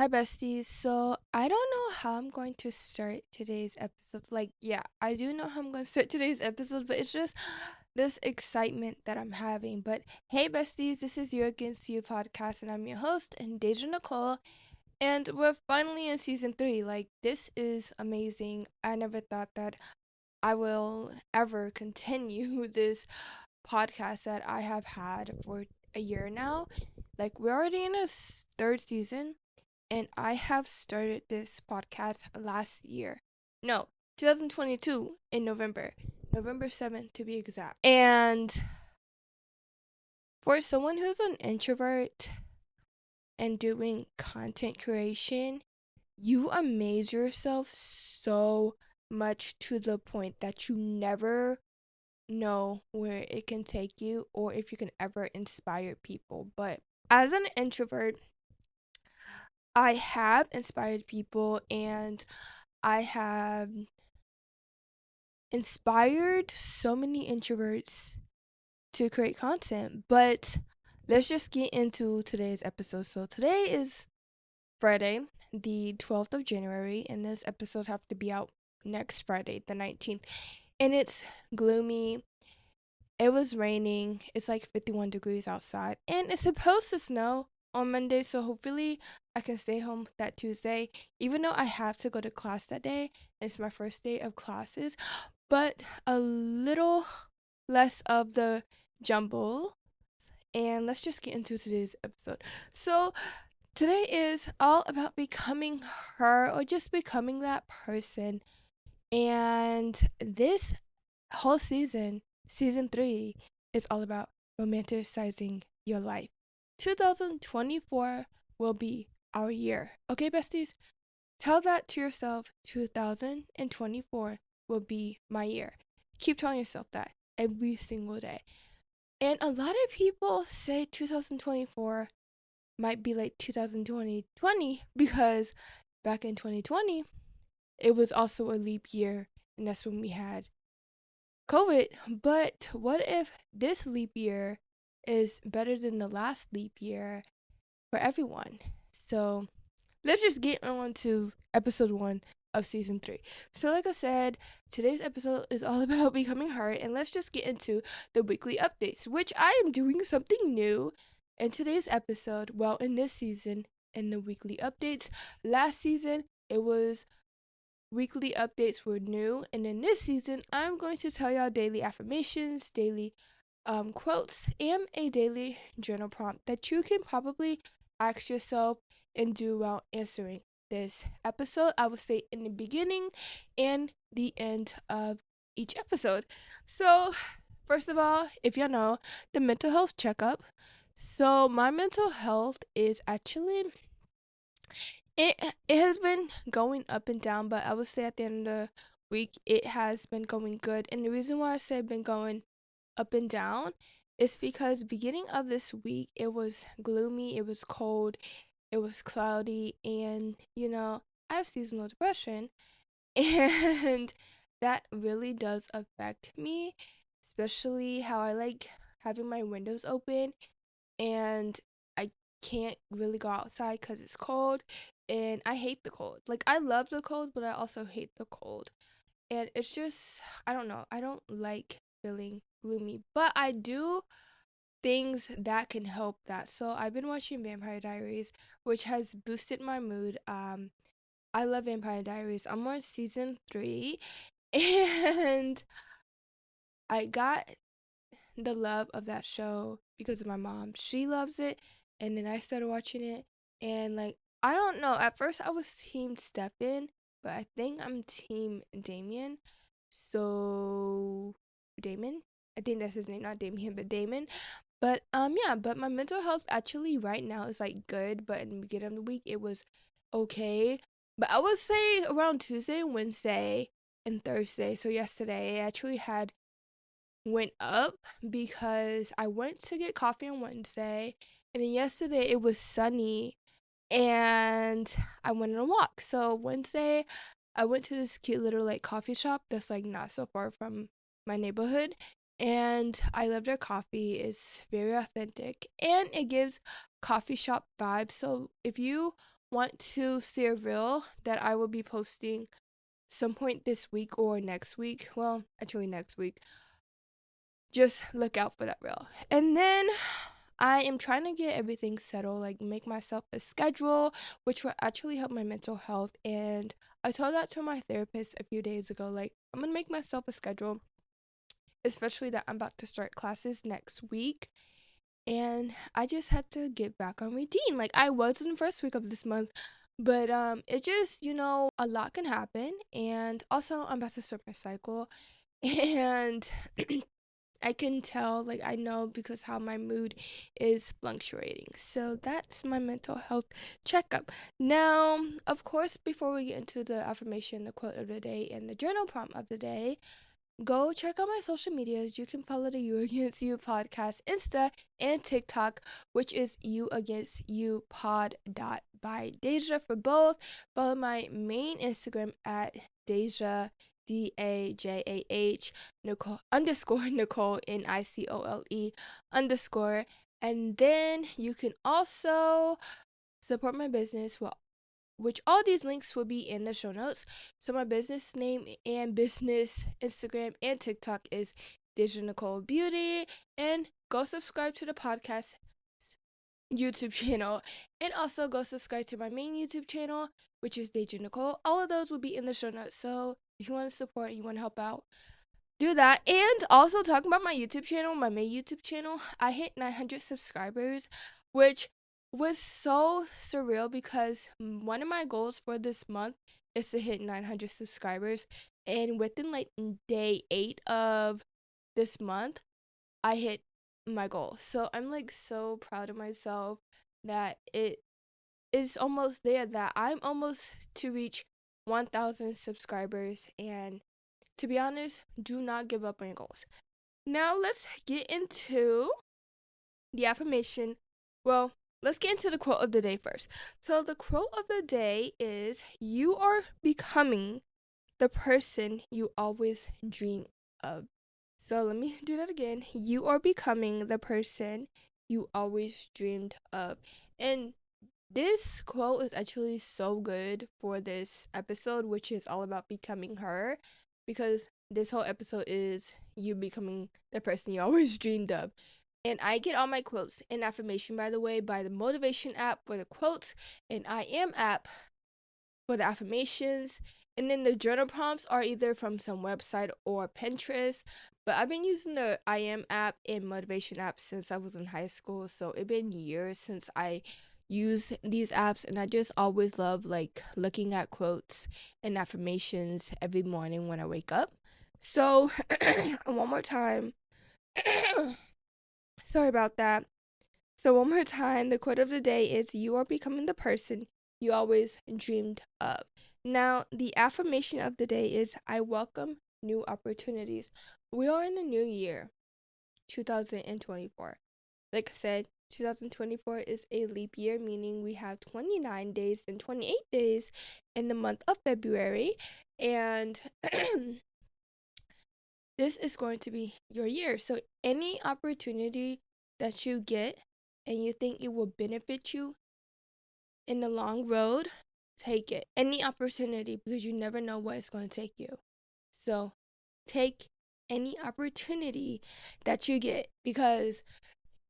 Hi, besties. So, I don't know how I'm going to start today's episode. I do know how I'm going to start today's episode, but it's just this excitement that I'm having. But hey, besties, this is You Against You podcast, and I'm your host, and Deja Nicole. And we're finally in season 3. This is amazing. I never thought that I will ever continue this podcast that I have had for a year now. We're already in a third season, and I have started this podcast last year. No, 2022 in November 7th to be exact. And for someone who's an introvert and doing content creation, you amaze yourself so much to the point that you never know where it can take you or if you can ever inspire people. But as an introvert, I have inspired people and I have inspired so many introverts to create content. But let's just get into today's episode. So today is Friday, the 12th of January, and this episode have to be out next Friday, the 19th. And it's gloomy. It was raining. It's like 51 degrees outside, and it's supposed to snow on Monday, so hopefully I can stay home that Tuesday, even though I have to go to class that day. It's my first day of classes, but a little less of the jumble. And let's just get into today's episode. So, today is all about becoming her or just becoming that person. And this whole season 3, is all about romanticizing your life. 2024 will be our year. Okay, besties? Tell that to yourself. 2024 will be my year. Keep telling yourself that every single day. And a lot of people say 2024 might be like 2020 because back in 2020, it was also a leap year, and that's when we had COVID. But what if this leap year is better than the last leap year for everyone? So let's just get on to episode 1 of season 3. So, like I said, today's episode is all about becoming her, and let's just get into the weekly updates, which I am doing something new in today's episode. Well, in this season, in the weekly updates, last season it was weekly updates were new, and in this season, I'm going to tell y'all daily affirmations, daily quotes, and a daily journal prompt that you can probably ask yourself and do while answering this episode. I will say in the beginning and the end of each episode. So, first of all, if you know, the mental health checkup. So, my mental health is actually it it has been going up and down, but I would say at the end of the week it has been going good. And the reason why I say been going up and down is because beginning of this week it was gloomy, it was cold, it was cloudy, and I have seasonal depression and that really does affect me, especially how I like having my windows open and I can't really go outside because it's cold, and I hate the cold. Like, I love the cold, but I also hate the cold. And it's just, I don't know. I don't like feeling gloomy, but I do things that can help that. So I've been watching Vampire Diaries, which has boosted my mood. I love Vampire Diaries. I'm on season 3, and I got the love of that show because of my mom. She loves it, and then I started watching it, and I don't know. At first, I was team Stefan, but I think I'm team Damien. So Damon, I think that's his name, not Damien, but Damon. But yeah. But my mental health actually right now is like good, but in the beginning of the week it was okay. But I would say around Tuesday, Wednesday, and Thursday. So yesterday, I actually had went up because I went to get coffee on Wednesday, and then yesterday it was sunny and I went on a walk. So Wednesday I went to this cute little like coffee shop that's like not so far from my neighborhood, and I love their coffee. It's very authentic and it gives coffee shop vibes. So if you want to see a reel that I will be posting some point this week or next week. Well, actually next week. Just look out for that reel. And then I am trying to get everything settled, like make myself a schedule, which will actually help my mental health. And I told that to my therapist a few days ago. Like, I'm gonna make myself a schedule, especially that I'm about to start classes next week. And I just had to get back on routine. Like, I was in the first week of this month, but it just, a lot can happen. And also, I'm about to start my cycle. And I can tell, like, I know because how my mood is fluctuating. So that's my mental health checkup. Now, of course, before we get into the affirmation, the quote of the day, and the journal prompt of the day, go check out my social medias. You can follow the You Against You podcast Insta and TikTok, which is You Against You pod dot by Deja for both. Follow my main Instagram at Deja DAJAH Nicole Nicole NICOLE underscore. And then you can also support my business, which all these links will be in the show notes. So my business name and business Instagram and TikTok is Digital Nicole Beauty. And go subscribe to the podcast YouTube channel. And also go subscribe to my main YouTube channel, which is Deja Nicole. All of those will be in the show notes. So if you want to support, you want to help out, do that. And also talking about my YouTube channel, my main YouTube channel, I hit 900 subscribers, which was so surreal because one of my goals for this month is to hit 900 subscribers. And within like day 8 of this month, I hit my goal. So I'm like so proud of myself that it is almost there, that I'm almost to reach 1,000 subscribers. And to be honest, do not give up on your goals. Now let's get into the affirmation. Well, let's get into the quote of the day first. So the quote of the day is, "You are becoming the person you always dream of." So let me do that again. You are becoming the person you always dreamed of. And this quote is actually so good for this episode, which is all about becoming her, because this whole episode is you becoming the person you always dreamed of. And I get all my quotes and affirmation, by the way, by the Motivation app for the quotes and I Am app for the affirmations. And then the journal prompts are either from some website or Pinterest. But I've been using the I Am app and Motivation app since I was in high school. So it's been years since I use these apps, and I just always love like looking at quotes and affirmations every morning when I wake up. So one more time. Sorry about that. So one more time, the quote of the day is, "You are becoming the person you always dreamed of." Now, the affirmation of the day is, "I welcome new opportunities." We are in the new year, 2024. Like I said, 2024 is a leap year, meaning we have 29 days and 28 days in the month of February. And this is going to be your year. So any opportunity that you get and you think it will benefit you in the long road, take it. Any opportunity, because you never know what it's going to take you. So take any opportunity that you get, because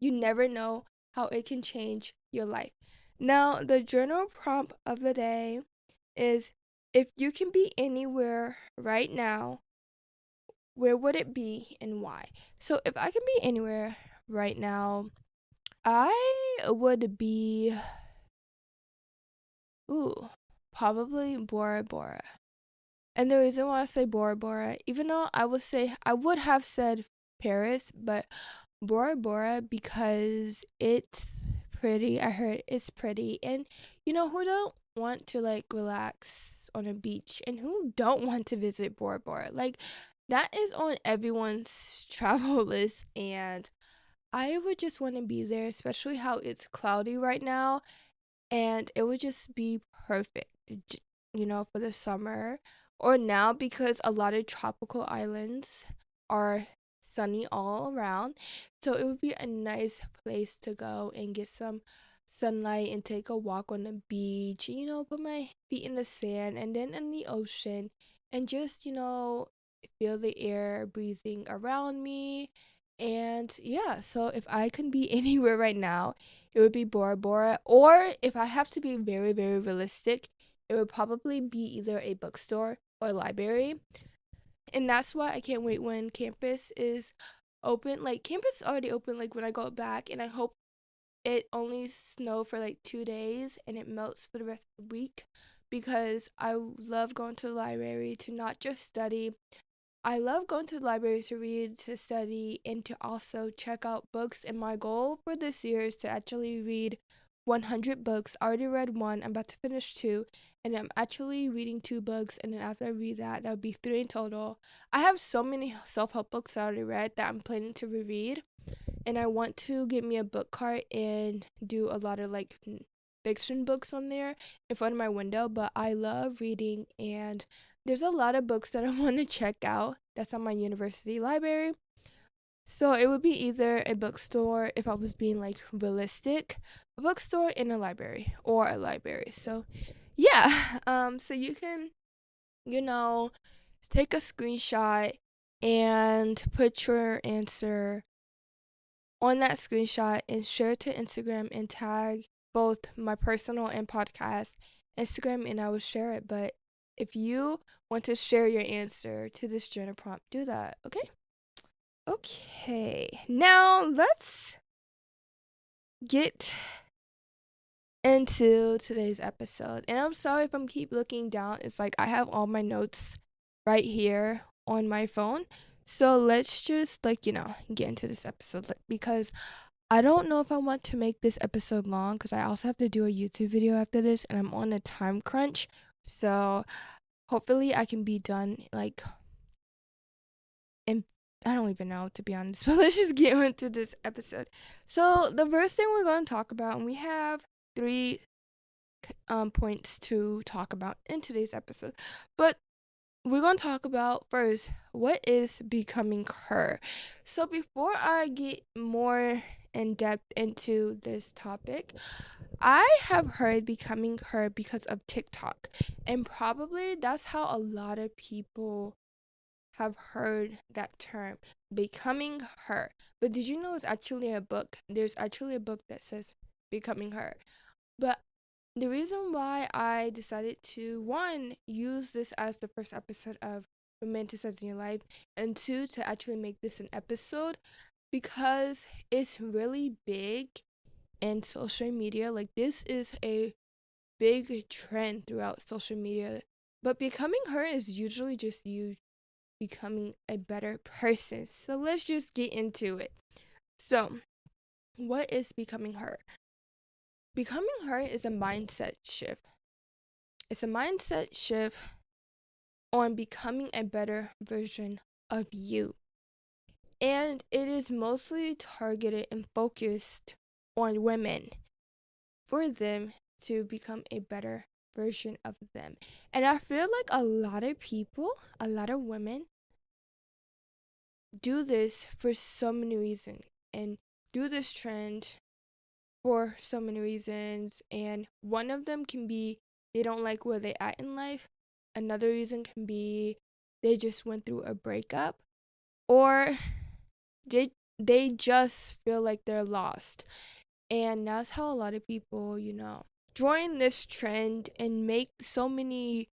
you never know how it can change your life. Now, the journal prompt of the day is, if you can be anywhere right now, where would it be and why? So if I can be anywhere right now, I would be, probably Bora Bora. And the reason why I say Bora Bora, even though I would have said Paris, but Bora Bora, because it's pretty. I heard it's pretty. And who don't want to like relax on a beach, and who don't want to visit Bora Bora? Like, that is on everyone's travel list, and I would just want to be there, especially how it's cloudy right now, and it would just be perfect, for the summer or now, because a lot of tropical islands are sunny all around. So it would be a nice place to go and get some sunlight and take a walk on the beach, put my feet in the sand and then in the ocean and just, feel the air breathing around me. And yeah, so if I can be anywhere right now, it would be Bora Bora. Or if I have to be very, very realistic, it would probably be either a bookstore or a library. And that's why I can't wait when campus is open. Like, campus is already open, like, when I go back, and I hope it only snow for like 2 days and it melts for the rest of the week, because I love going to the library to not just study. I love going to the library to read, to study, and to also check out books. And my goal for this year is to actually read 100 books. I already read one, I'm about to finish two, and I'm actually reading two books. And then after I read that, that would be three in total. I have so many self help books I already read that I'm planning to reread, and I want to get me a book cart and do a lot of like fiction books on there in front of my window. But I love reading, and there's a lot of books that I want to check out that's on my university library. So it would be either a bookstore, if I was being like realistic, a bookstore in a library, or a library. So yeah, so you can, you know, take a screenshot and put your answer on that screenshot and share it to Instagram and tag both my personal and podcast Instagram, and I will share it. But if you want to share your answer to this journal prompt, do that, okay? Okay, now let's get into today's episode. And I'm sorry if I'm keep looking down. It's like I have all my notes right here on my phone. So let's just get into this episode, because I don't know if I want to make this episode long, because I also have to do a YouTube video after this and I'm on a time crunch. So hopefully I can be done in, I don't even know, to be honest. But let's just get into this episode. So the first thing we're going to talk about, and we have three points to talk about in today's episode. But we're going to talk about first, what is becoming her. So before I get more in depth into this topic, I have heard becoming her because of TikTok, and probably that's how a lot of people have heard that term, becoming her. But did you know it's actually a book? There's actually a book that says becoming her. But the reason why I decided to, one, use this as the first episode of Romanticizing Your Life, and two, to actually make this an episode, because it's really big in social media. Like, this is a big trend throughout social media. But becoming her is usually just you becoming a better person. So let's just get into it. So, what is becoming her? Becoming her is a mindset shift. It's a mindset shift on becoming a better version of you. And it is mostly targeted and focused on women, for them to become a better version of them. And I feel like a lot of people, a lot of women, do this for so many reasons, and do this trend for so many reasons. And one of them can be they don't like where they at in life. Another reason can be they just went through a breakup, or they just feel like they're lost. And that's how a lot of people, join this trend and make so many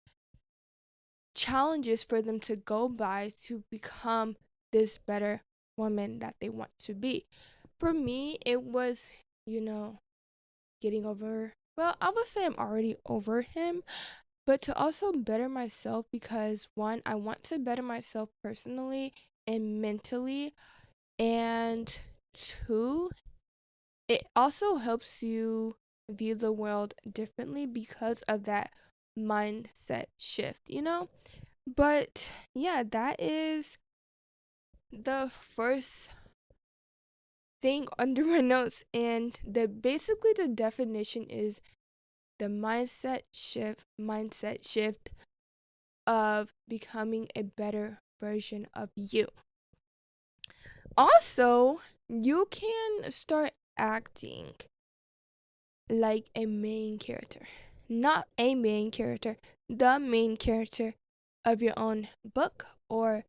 challenges for them to go by to become this better woman that they want to be. For me, it was, getting over, well, I would say I'm already over him, but to also better myself, because one, I want to better myself personally and mentally, and two, it also helps you view the world differently because of that mindset shift. But yeah, that is the first thing under my notes, and the definition is the mindset shift of becoming a better version of you. Also, you can start acting like a main character. Not a main character, the main character of your own book or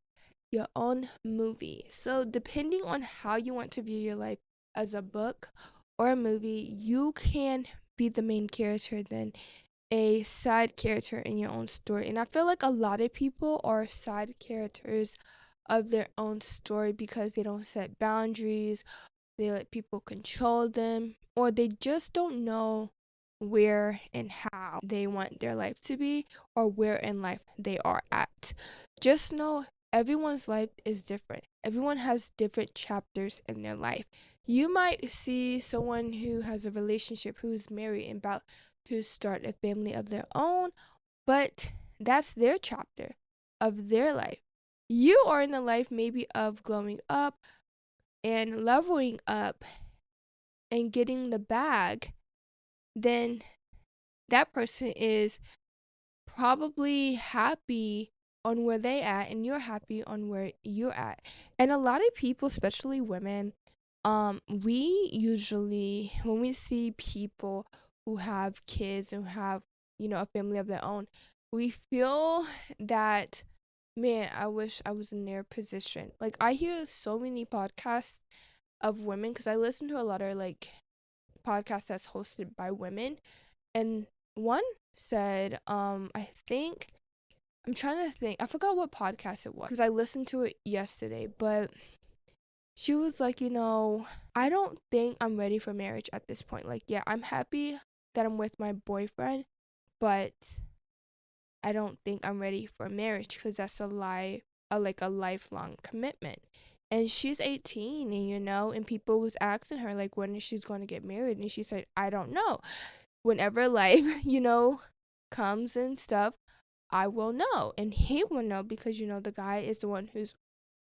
your own movie. So, depending on how you want to view your life as a book or a movie, you can be the main character than a side character in your own story. And I feel like a lot of people are side characters of their own story because they don't set boundaries, they let people control them, or they just don't know where and how they want their life to be or where in life they are at. Just know everyone's life is different. Everyone has different chapters in their life. You might see someone who has a relationship, who's married and about to start a family of their own, but that's their chapter of their life. You are in the life maybe of growing up and leveling up and getting the bag, then that person is probably happy on where they at and you're happy on where you're at. And a lot of people, especially women, we usually when we see people who have kids and have, a family of their own, we feel that, man, I wish I was in their position. Like, I hear so many podcasts of women because I listen to a lot of like podcasts that's hosted by women, and one said, I think I'm trying to think. I forgot what podcast it was because I listened to it yesterday, but she was like, I don't think I'm ready for marriage at this point. Like, yeah, I'm happy that I'm with my boyfriend, but I don't think I'm ready for marriage because that's like a lifelong commitment. And she's 18, and and people was asking her like when she's going to get married, and she said, I don't know. Whenever life, comes and stuff, I will know. And he will know because, the guy is the one who's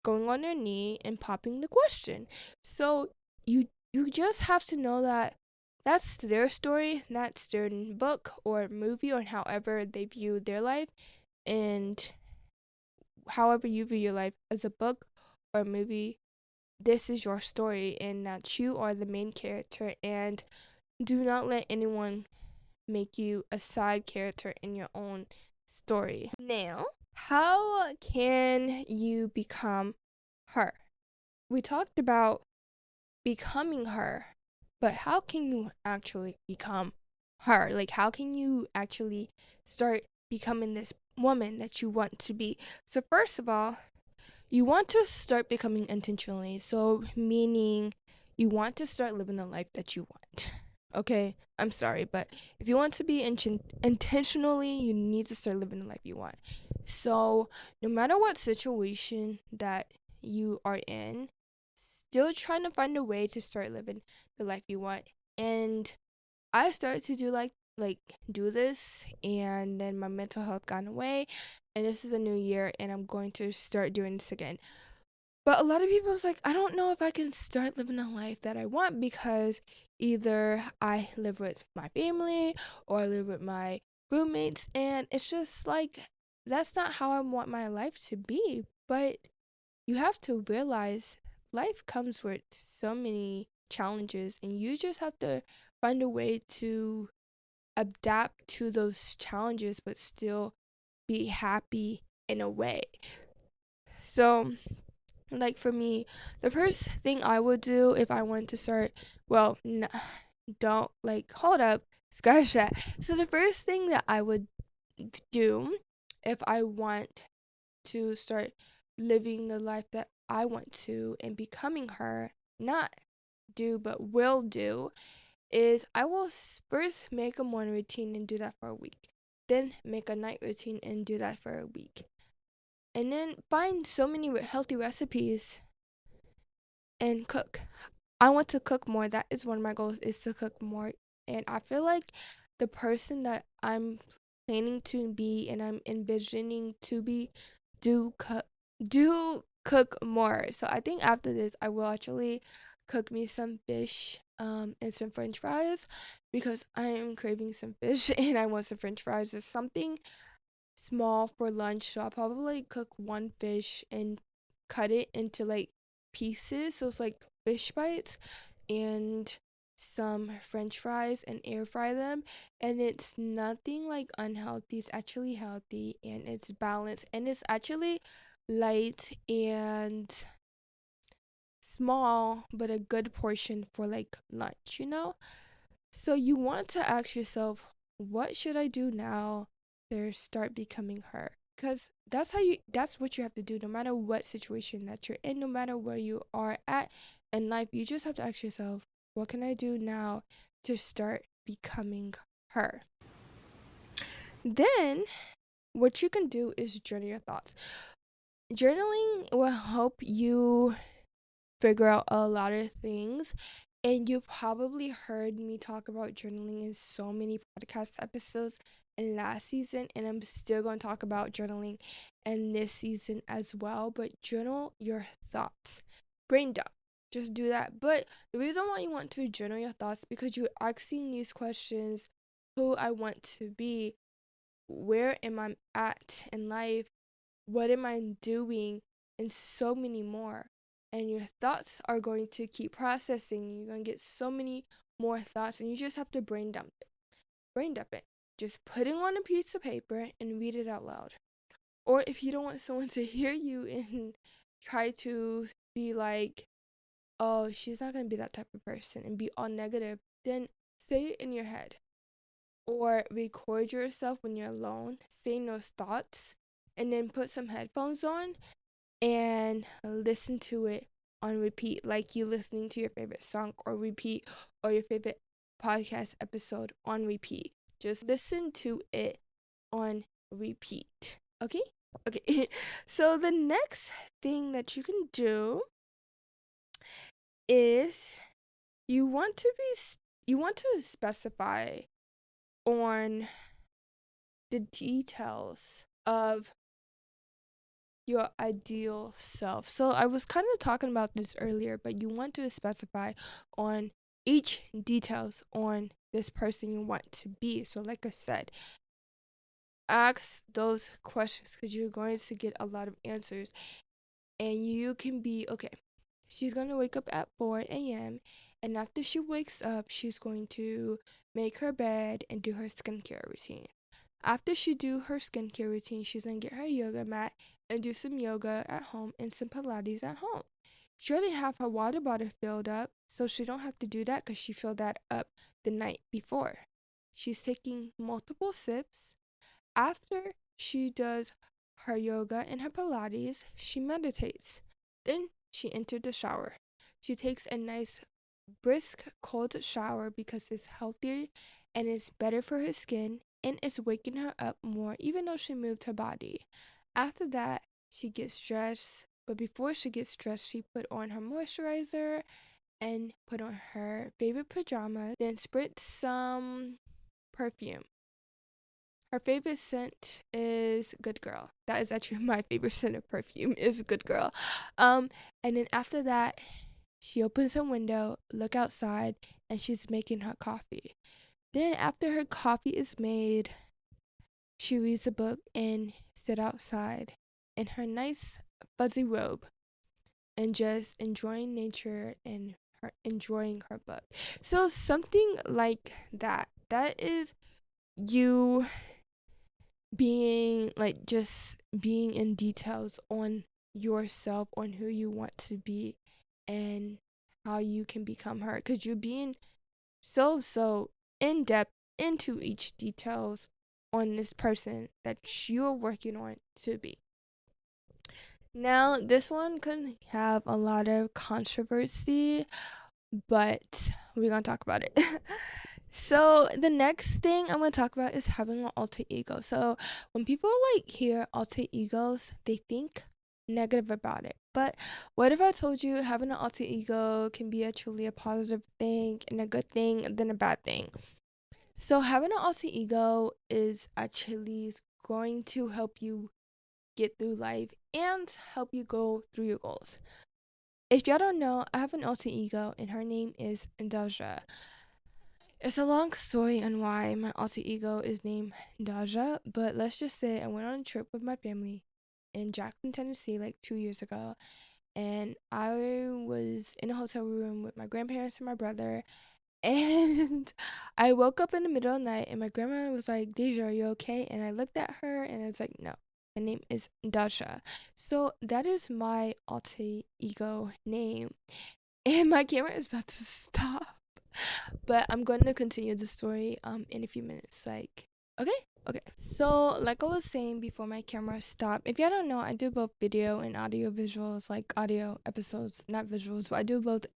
going on their knee and popping the question. So you just have to know that that's their story, that's their book or movie, or however they view their life. And however you view your life as a book or a movie, this is your story, and that you are the main character. And do not let anyone make you a side character in your own story. Now, how can you become her? We talked about becoming her, but how can you actually become her? Like, how can you actually start becoming this woman that you want to be? So, first of all, you want to start becoming intentionally. So, meaning you want to start living the life that you want. Okay, I'm sorry, but if you want to be intentionally, you need to start living the life you want. So, no matter what situation that you are in, still trying to find a way to start living the life you want. And I started to do like do this, and then my mental health got away, and this is a new year and I'm going to start doing this again. But a lot of people's like, I don't know if I can start living a life that I want because either I live with my family or I live with my roommates, and it's just like that's not how I want my life to be. But you have to realize life comes with so many challenges, and you just have to find a way to adapt to those challenges but still be happy in a way. So, like for me, the first thing I would do if I want to start, well, don't like hold up, scratch that. So the first thing that I would do if I want to start living the life that I want to and becoming her, not do but will do, is I will first make a morning routine and do that for a week. Then make a night routine and do that for a week. And then find so many healthy recipes and cook. I want to cook more. That is one of my goals, is to cook more. And I feel like the person that I'm planning to be and I'm envisioning to be do cook more. So I think after this I will actually cook me some fish and some french fries because I am craving some fish and I want some french fries or something small for lunch. So I'll probably cook one fish and cut it into like pieces, so it's like fish bites, and some french fries and air fry them, and it's nothing like unhealthy. It's actually healthy and it's balanced and it's actually light and small, but a good portion for like lunch, you know? So you want to ask yourself, what should I do now to start becoming her? Because that's what you have to do no matter what situation that you're in, no matter where you are at in life. You just have to ask yourself, what can I do now to start becoming her? Then what you can do is journal your thoughts. Journaling will help you figure out a lot of things. And you probably heard me talk about journaling in so many podcast episodes in last season, and I'm still going to talk about journaling in this season as well. But journal your thoughts, brain dump. Just do that. But the reason why you want to journal your thoughts because you're asking these questions: who I want to be, where am I at in life, what am I doing, and so many more. And your thoughts are going to keep processing. You're going to get so many more thoughts, and you just have to brain dump it. Brain dump it. Just put it on a piece of paper and read it out loud. Or if you don't want someone to hear you and try to be like, oh, she's not going to be that type of person and be all negative, then say it in your head. Or record yourself when you're alone, saying those thoughts, and then put some headphones on and listen to it on repeat, like you listening to your favorite song or repeat, or your favorite podcast episode on repeat. Just listen to it on repeat. Okay? Okay. So the next thing that you can do is you want to specify on the details of your ideal self. So I was kind of talking about this earlier, but you want to specify on each details on this person you want to be. So like I said, ask those questions because you're going to get a lot of answers, and you can be okay. She's going to wake up at 4 a.m. and after she wakes up, she's going to make her bed and do her skincare routine. After she do her skincare routine, she's gonna get her yoga mat and do some yoga at home and some Pilates at home. She already have her water bottle filled up, so she don't have to do that because she filled that up the night before. She's taking multiple sips. After she does her yoga and her Pilates, she meditates. Then she entered the shower. She takes a nice brisk cold shower because it's healthier and it's better for her skin and it's waking her up more even though she moved her body. After that, she gets dressed, but before she gets dressed, she put on her moisturizer and put on her favorite pajamas, then spritz some perfume. Her favorite scent is Good Girl. That is actually my favorite scent of perfume is Good Girl. And then after that, she opens her window, look outside, and she's making her coffee. Then after her coffee is made, she reads a book and sit outside in her nice fuzzy robe and just enjoying nature and enjoying her book. So something like that. That is you being like just being in details on yourself, on who you want to be and how you can become her, because you're being so in depth into each details on this person that you're working on to be. Now this one could have a lot of controversy, but we're gonna talk about it. So the next thing I'm gonna talk about is having an alter ego. So when people like hear alter egos, they think negative about it. But what if I told you having an alter ego can be actually a positive thing and a good thing than a bad thing? So having an alter ego is actually going to help you get through life and help you go through your goals. If y'all don't know, I have an alter ego and her name is Daja. It's a long story on why my alter ego is named Daja, but let's just say I went on a trip with my family in Jackson, Tennessee, like 2 years ago, and I was in a hotel room with my grandparents and my brother, And I woke up in the middle of the night and my grandma was like, Deja, are you okay? And I looked at her and I was like, no, my name is Dasha. So that is my alter ego name. And my camera is about to stop. But I'm going to continue the story in a few minutes. Like, okay? Okay. So, like I was saying before my camera stopped, if y'all don't know, I do both video and audio visuals, like audio episodes, not visuals, but I do both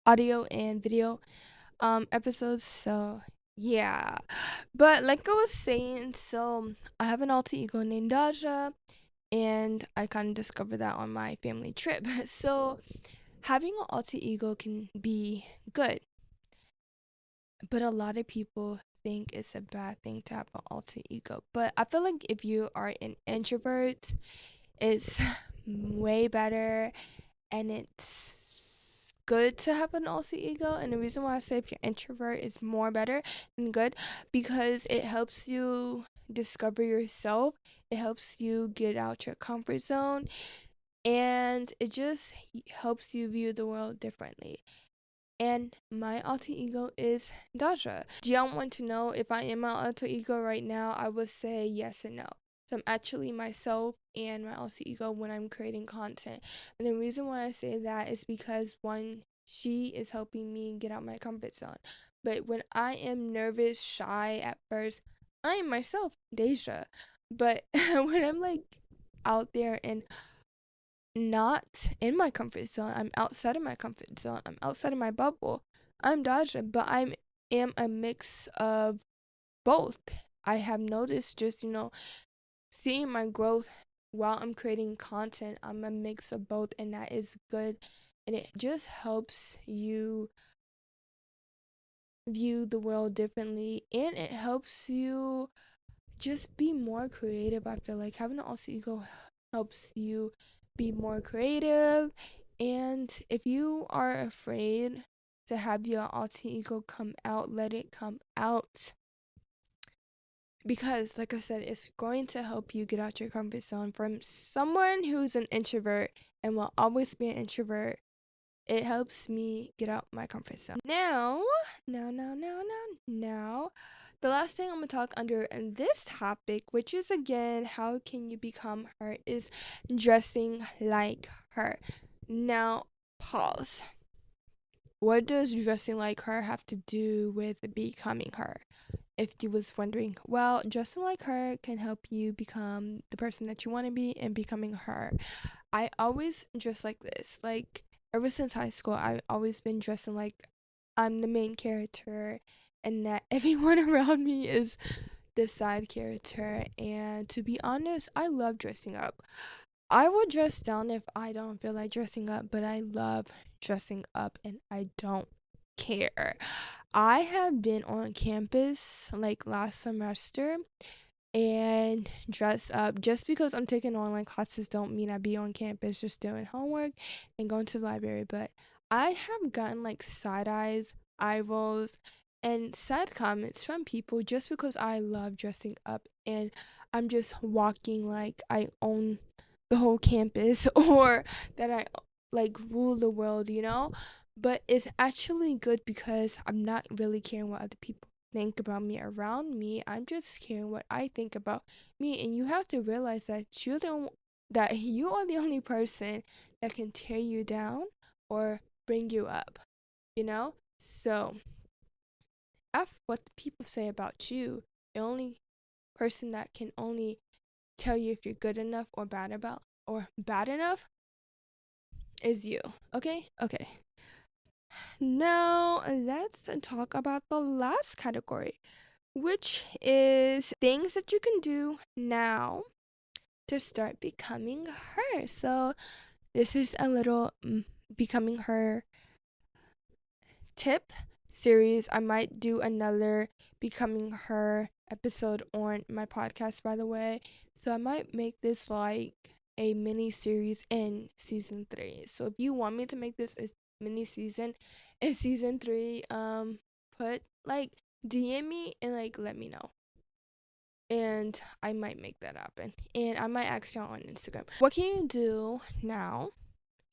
audio and video episodes. So, yeah. But like I was saying, so I have an alter ego named Daja, and I kind of discovered that on my family trip. So, having an alter ego can be good, but a lot of people think it's a bad thing to have an alter ego. But I feel like if you are an introvert, it's way better, and it's good to have an alter ego. And the reason why I say if you're introvert is more better and good, because it helps you discover yourself, it helps you get out your comfort zone, and it just helps you view the world differently. And my alter ego is Daja. Do y'all want to know if I am my alter ego right now? I would say yes and no. So I'm actually myself and my alter ego when I'm creating content. And the reason why I say that is because one, she is helping me get out my comfort zone. But when I am nervous, shy at first, I am myself, Deja. But when I'm like out there and not in my comfort zone, I'm outside of my comfort zone, I'm outside of my bubble, I'm Daja, but I am a mix of both. I have noticed just, seeing my growth while I'm creating content. I'm a mix of both, and that is good. And it just helps you view the world differently, and it helps you just be more creative. I feel like having an alter ego helps you be more creative. And if you are afraid to have your alter ego come out, let it come out, because like I said, it's going to help you get out your comfort zone. From someone who's an introvert and will always be an introvert, it helps me get out my comfort zone. Now, the last thing I'm gonna talk under in this topic, which is again, how can you become her, is dressing like her. Now, pause. What does dressing like her have to do with becoming her? If you was wondering, well, dressing like her can help you become the person that you want to be and becoming her. I always dress like this. Like, ever since high school, I've always been dressing like I'm the main character and that everyone around me is the side character. And to be honest, I love dressing up. I will dress down if I don't feel like dressing up, but I love dressing up and I don't care. I have been on campus like last semester and dress up. Just because I'm taking online classes don't mean I be on campus just doing homework and going to the library. But I have gotten like side eyes, eye rolls, and sad comments from people just because I love dressing up and I'm just walking like I own the whole campus or that I like rule the world. But it's actually good because I'm not really caring what other people think about me around me. I'm just caring what I think about me. And you have to realize that that you are the only person that can tear you down or bring you up. So F what the people say about you. The only person that can only tell you if you're good enough or bad enough is you. Okay. Now let's talk about the last category, which is things that you can do now to start becoming her. So, this is a little becoming her tip series. I might do another becoming her episode on my podcast, by the way. So, I might make this like a mini series in season 3. So, if you want me to make this a mini season in season 3, put like DM me and like let me know, and I might make that happen. And I might ask y'all on Instagram, what can you do now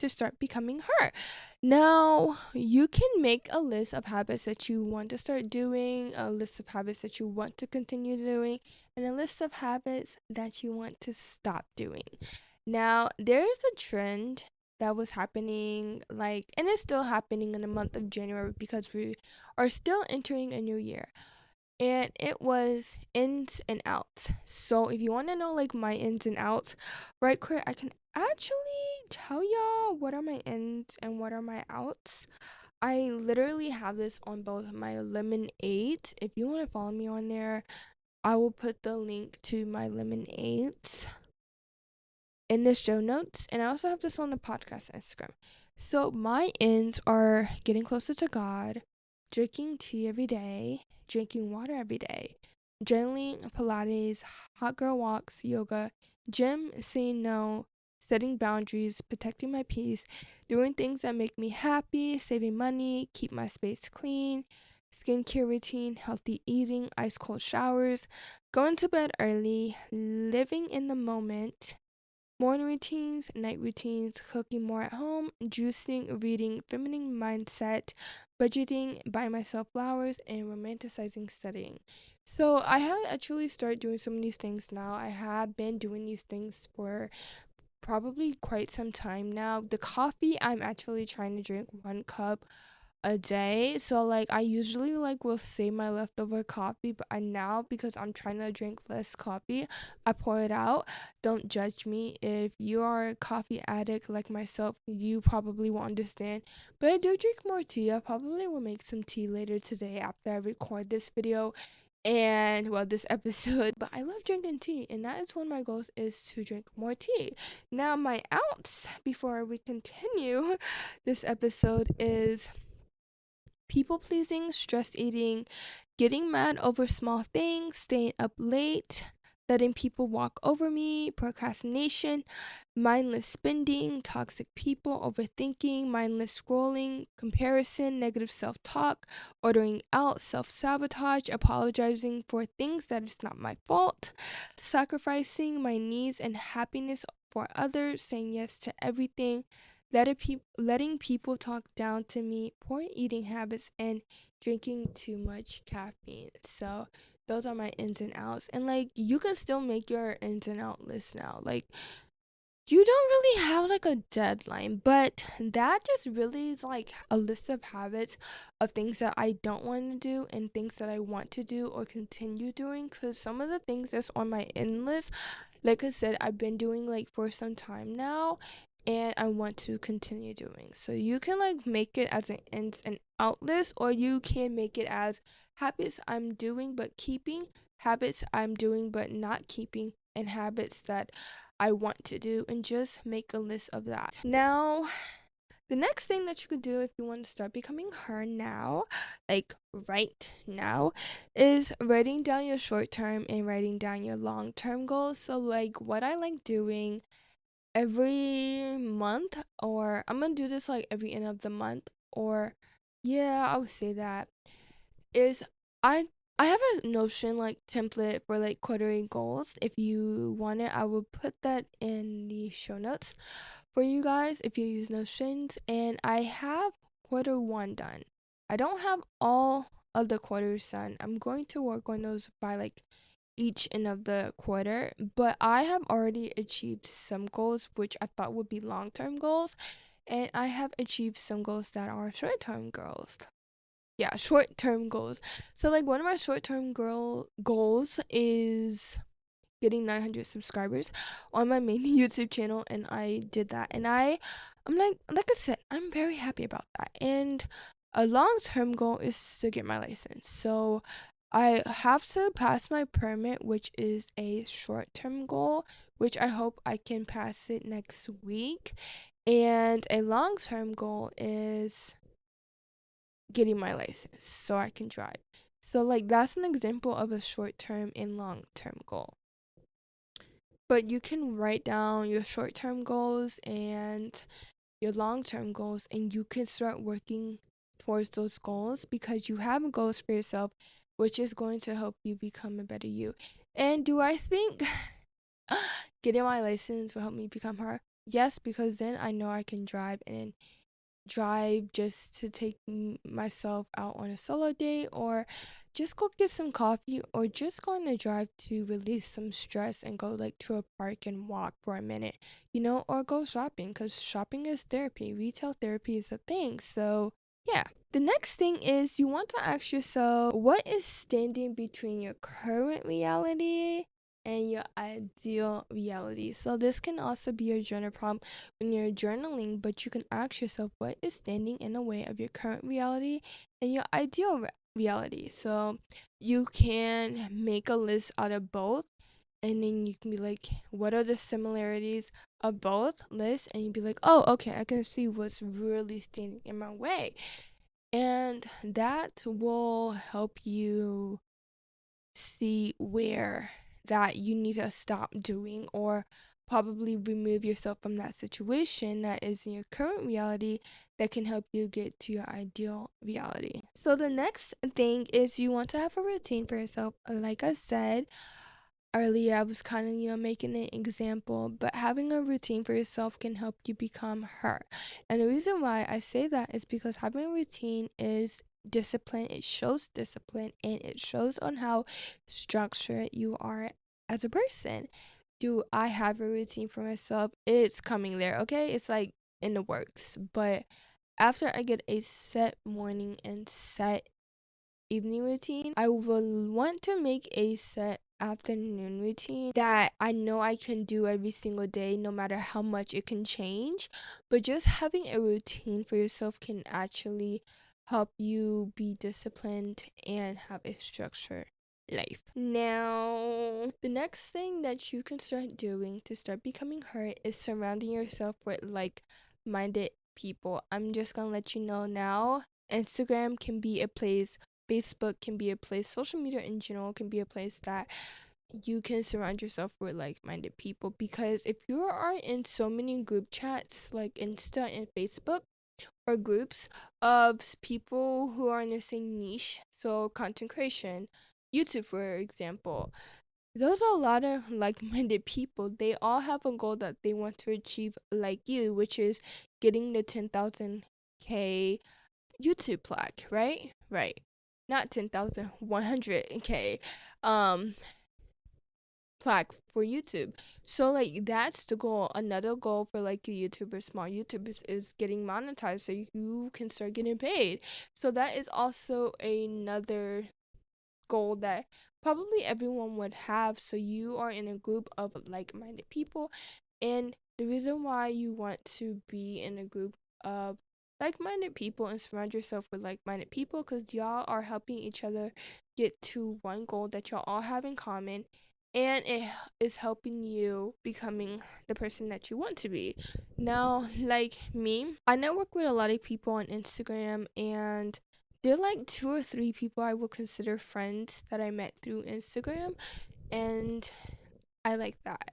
to start becoming her. Now, you can make a list of habits that you want to start doing, a list of habits that you want to continue doing, and a list of habits that you want to stop doing. Now, there's a trend that was happening, like, and it's still happening in the month of January because we are still entering a new year. And it was ins and outs. So if you want to know like my ins and outs, right quick, I can actually tell y'all what are my ins and what are my outs. I literally have this on both my lemonade. If you want to follow me on there, I will put the link to my lemonades in the show notes, and I also have this on the podcast Instagram. So my ends are getting closer to God, drinking tea every day, drinking water every day, journaling, Pilates, hot girl walks, yoga, gym, saying no, setting boundaries, protecting my peace, doing things that make me happy, saving money, keep my space clean, skincare routine, healthy eating, ice cold showers, going to bed early, living in the moment, morning routines, night routines, cooking more at home, juicing, reading, feminine mindset, budgeting, buying myself flowers, and romanticizing studying. So I have actually started doing some of these things now. I have been doing these things for probably quite some time now. The coffee, I'm actually trying to drink 1 cup a day. So like I usually like will save my leftover coffee, but I now, because I'm trying to drink less coffee, I pour it out. Don't judge me. If you are a coffee addict like myself, you probably won't understand. But I do drink more tea. I probably will make some tea later today after I record this video and well, this episode. But I love drinking tea, and that is one of my goals, is to drink more tea. Now my outs before we continue this episode is people pleasing, stress eating, getting mad over small things, staying up late, letting people walk over me, procrastination, mindless spending, toxic people, overthinking, mindless scrolling, comparison, negative self talk, ordering out, self sabotage, apologizing for things that is not my fault, sacrificing my needs and happiness for others, saying yes to everything, letting people talk down to me, poor eating habits, and drinking too much caffeine. So those are my ins and outs. And like you can still make your ins and out list now. Like you don't really have like a deadline, but that just really is like a list of habits of things that I don't want to do and things that I want to do or continue doing. Because some of the things that's on my in list, like I said, I've been doing like for some time now, and I want to continue doing. So you can like make it as an ins and out list, or you can make it as habits I'm doing but keeping, habits I'm doing but not keeping, and habits that I want to do, and just make a list of that. Now, the next thing that you could do if you want to start becoming her now, like right now, is writing down your short term and writing down your long term goals. So, like, what I like doing every month, or I'm gonna do this like every end of the month, or yeah, I would say that, is I I have a Notion like template for like quarterly goals. If you want it, I will put that in the show notes for you guys if you use Notions. And I have quarter 1 done. I don't have all of the quarters done. I'm going to work on those by like each end of the quarter, but I have already achieved some goals which I thought would be long-term goals, and I have achieved some goals that are short-term goals. Yeah, short-term goals. So like one of my short-term goals is getting 900 subscribers on my main YouTube channel, and I did that. And I'm like I said, I'm very happy about that. And a long-term goal is to get my license. So I have to pass my permit, which is a short-term goal, which I hope I can pass it next week. And a long-term goal is getting my license so I can drive. So like that's an example of a short-term and long-term goal. But you can write down your short-term goals and your long-term goals, and you can start working towards those goals because you have goals for yourself, which is going to help you become a better you. And do I think getting my license will help me become her? Yes, because then I know I can drive and drive just to take myself out on a solo date, or just go get some coffee, or just go on the drive to release some stress and go like to a park and walk for a minute, or go shopping, because shopping is therapy. Retail therapy is a thing. So yeah. The next thing is you want to ask yourself, what is standing between your current reality and your ideal reality? So this can also be your journal prompt when you're journaling, but you can ask yourself, what is standing in the way of your current reality and your ideal reality? So you can make a list out of both, and then you can be like, what are the similarities of both lists? And you'd be like, oh, okay, I can see what's really standing in my way. And that will help you see where that you need to stop doing, or probably remove yourself from that situation that is in your current reality, that can help you get to your ideal reality. So the next thing is you want to have a routine for yourself. Like I said earlier, I was kind of, making an example, but having a routine for yourself can help you become her. And the reason why I say that is because having a routine is discipline. It shows discipline, and it shows on how structured you are as a person. Do I have a routine for myself? It's coming there, okay? It's like in the works. But after I get a set morning and set evening routine, I will want to make a set afternoon routine that I know I can do every single day, no matter how much it can change. But just having a routine for yourself can actually help you be disciplined and have a structured life. Now, the next thing that you can start doing to start becoming her is surrounding yourself with like minded people. I'm just gonna let you know now, Instagram can be a place, Facebook can be a place, social media in general can be a place that you can surround yourself with like-minded people. Because if you are in so many group chats like Insta and Facebook, or groups of people who are in the same niche, so content creation, YouTube for example, those are a lot of like-minded people. They all have a goal that they want to achieve like you, which is getting the 10,000K YouTube plaque, right? Right. Not 10,100K plaque for YouTube. So like that's the goal. Another goal for like a YouTuber, small YouTubers, is getting monetized so you can start getting paid. So that is also another goal that probably everyone would have. So you are in a group of like-minded people, and the reason why you want to be in a group of like-minded people and surround yourself with like-minded people, because y'all are helping each other get to one goal that y'all all have in common, and it is helping you becoming the person that you want to be. Now, like me, I network with a lot of people on Instagram, and there are like two or three people I would consider friends that I met through Instagram, and I like that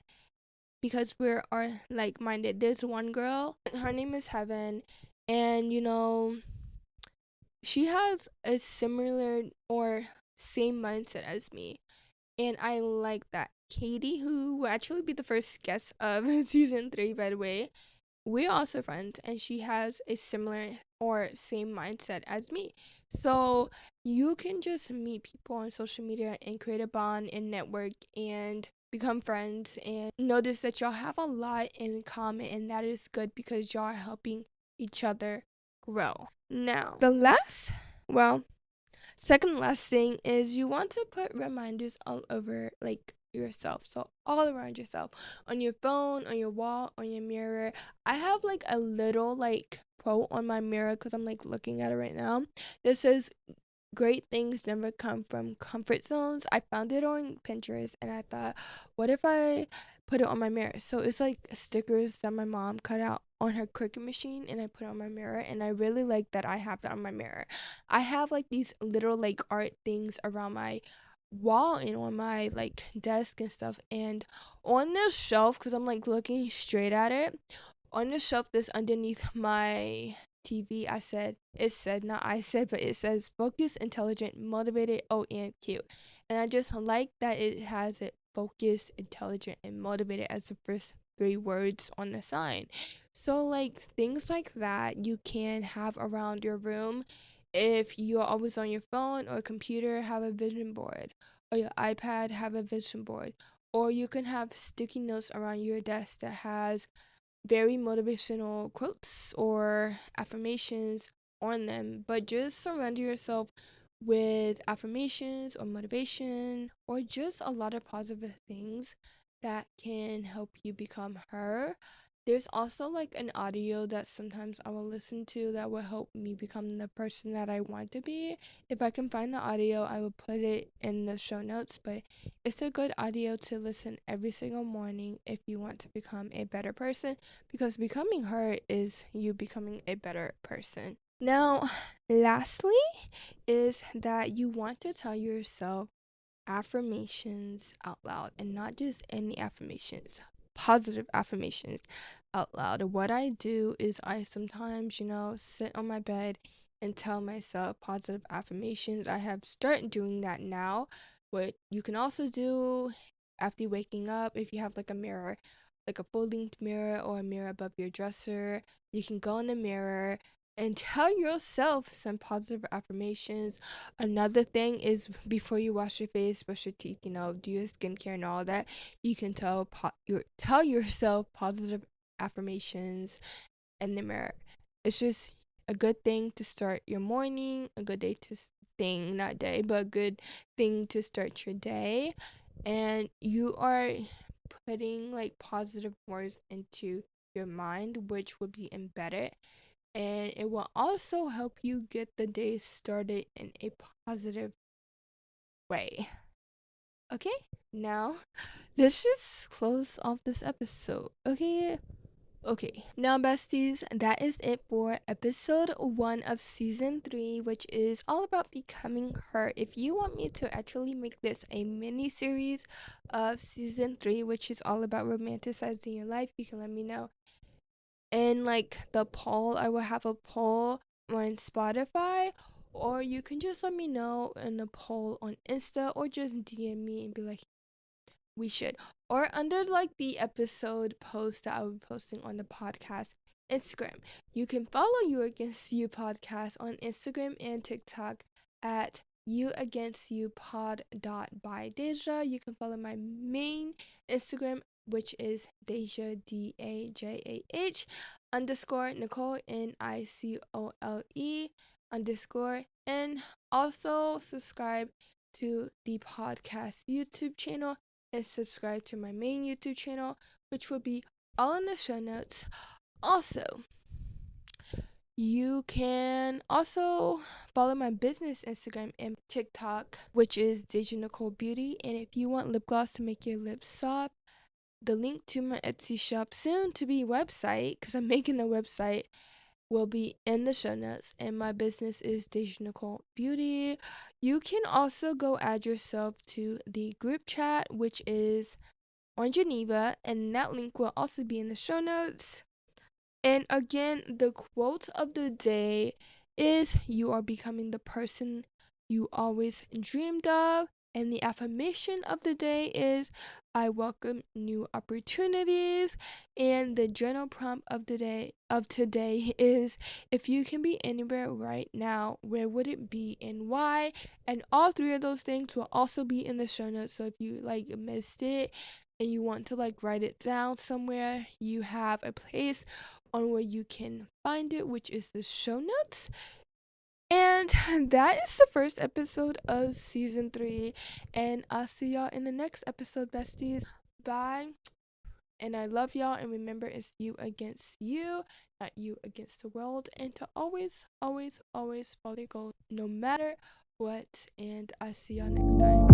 because we are like minded. There's one girl, her name is Heaven, and she has a similar or same mindset as me, and I like that. Katie, who will actually be the first guest of season 3, by the way, we're also friends, and she has a similar or same mindset as me. So you can just meet people on social media and create a bond and network and become friends, and notice that y'all have a lot in common, and that is good because y'all are helping each other grow. Now, the last, well, second last thing is you want to put reminders all over like yourself. So all around yourself, on your phone, on your wall, on your mirror. I have like a little like quote on my mirror because I'm like looking at it right now. This says, great things never come from comfort zones. I found it on Pinterest, and I thought, what if I put it on my mirror? So it's like stickers that my mom cut out on her Cricut machine, and I put it on my mirror, and I really like that I have that on my mirror. I have like these little like art things around my wall and on my like desk and stuff, and on this shelf, because I'm like looking straight at it, on the shelf that's underneath my TV, not I said, but it says focused, intelligent, motivated, oh, and cute. And I just like that it has it focused, intelligent, and motivated as the first 3 words on the sign. So like things like that you can have around your room. If you're always on your phone or computer, have a vision board, or your iPad, have a vision board, or you can have sticky notes around your desk that has very motivational quotes or affirmations on them, but just surround yourself with affirmations or motivation or just a lot of positive things that can help you become her. There's also like an audio that sometimes I will listen to that will help me become the person that I want to be. If I can find the audio, I will put it in the show notes, but it's a good audio to listen every single morning if you want to become a better person, because becoming her is you becoming a better person. Now, lastly, is that you want to tell yourself affirmations out loud, and not just any affirmations, positive affirmations out loud. What I do is I sometimes, sit on my bed and tell myself positive affirmations. I have started doing that now. What you can also do after waking up, if you have like a mirror, like a full length mirror or a mirror above your dresser, you can go in the mirror and tell yourself some positive affirmations. Another thing is before you wash your face, brush your teeth, do your skincare and all that, you can tell yourself positive affirmations in the mirror. It's just a good thing to start your morning, a good day to thing, not day, but a good thing to start your day. And you are putting like positive words into your mind, which will be embedded, and it will also help you get the day started in a positive way. Okay, now let's just close off this episode. Okay, now besties, that is it for episode 1 of season 3, which is all about becoming her. If you want me to actually make this a mini series of season 3, which is all about romanticizing your life, you can let me know. And like the poll, I will have a poll on Spotify, or you can just let me know in a poll on Insta, or just DM me and be like, we should. Or under like the episode post that I will be posting on the podcast Instagram. You can follow You Against You podcast on Instagram and TikTok at You Against You pod by Deja. You can follow my main Instagram, which is Deja DAJAH underscore Nicole NICOLE underscore, and also subscribe to the podcast YouTube channel and subscribe to my main YouTube channel, which will be all in the show notes. Also, you can also follow my business Instagram and TikTok, which is Deja Nicole Beauty. And if you want lip gloss to make your lips soft, the link to my Etsy shop, soon to be website, because I'm making a website, will be in the show notes. And my business is Deja Nicole Beauty. You can also go add yourself to the group chat, which is on Geneva, and that link will also be in the show notes. And again, the quote of the day is, you are becoming the person you always dreamed of. And the affirmation of the day is, I welcome new opportunities. And the journal prompt of today is, if you can be anywhere right now, where would it be and why? And all 3 of those things will also be in the show notes. So if you like missed it and you want to like write it down somewhere, you have a place on where you can find it, which is the show notes. And that is the first episode of season 3. And I'll see y'all in the next episode, besties. Bye. And I love y'all. And remember, it's you against you, not you against the world. And to always, always, always follow your goals, no matter what. And I'll see y'all next time.